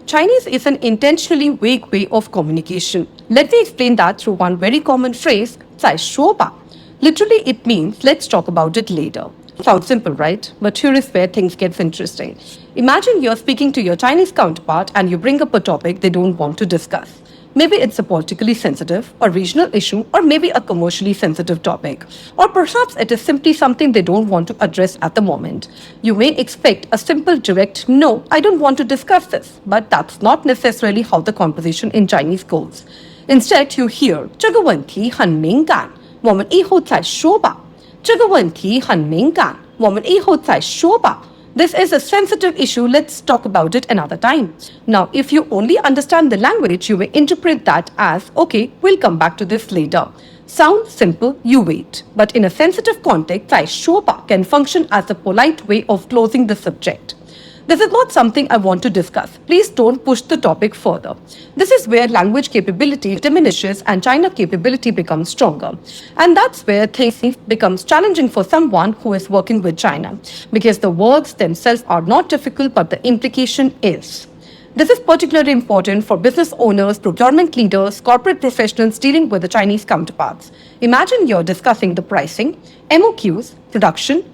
Chinese is an intentionally vague way of communication. Let me explain that through one very common phrase, 再说吧. Literally, it means let's talk about it later. Sounds simple, right? But here is where things get interesting. Imagine you're speaking to your Chinese counterpart and you bring up a topic they don't want to discuss. Maybe it's a politically sensitive or regional issue, or maybe a commercially sensitive topic. Or perhaps it is simply something they don't want to address at the moment. You may expect a simple, direct, no, I don't want to discuss this. But that's not necessarily how the conversation in Chinese goes. Instead, you hear, 这个问题很敏感，我们以后再说吧。这个问题很敏感，我们以后再说吧。This is a sensitive issue, let's talk about it another time. Now, if you only understand the language, you may interpret that as, okay, we'll come back to this later. Sounds simple, you wait. But in a sensitive context, 再说吧 can function as a polite way of closing the subject. This is not something I want to discuss. Please don't push the topic further. This is where language capability diminishes and China capability becomes stronger. And that's where things becomes challenging for someone who is working with China. Because the words themselves are not difficult, but the implication is. This is particularly important for business owners, procurement leaders, corporate professionals dealing with the Chinese counterparts. Imagine you're discussing the pricing, MOQs, production,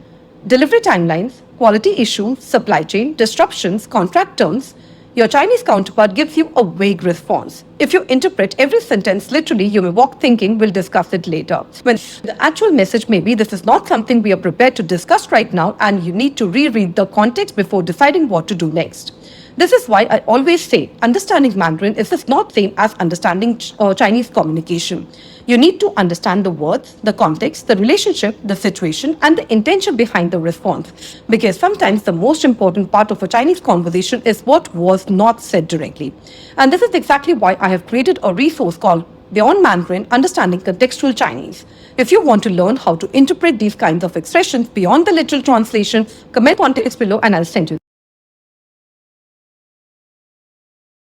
delivery timelines, quality issues, supply chain, disruptions, contract terms. Your Chinese counterpart gives you a vague response. If you interpret every sentence literally, you may walk thinking we'll discuss it later. When the actual message may be this is not something we are prepared to discuss right now and you need to reread the context before deciding what to do next. This is why I always say understanding Mandarin is not the same as understanding Chinese communication. You need to understand the words, the context, the relationship, the situation, and the intention behind the response. Because sometimes the most important part of a Chinese conversation is what was not said directly. And this is exactly why I have created a resource called Beyond Mandarin, Understanding Contextual Chinese. If you want to learn how to interpret these kinds of expressions beyond the literal translation, comment context below and I'll send you.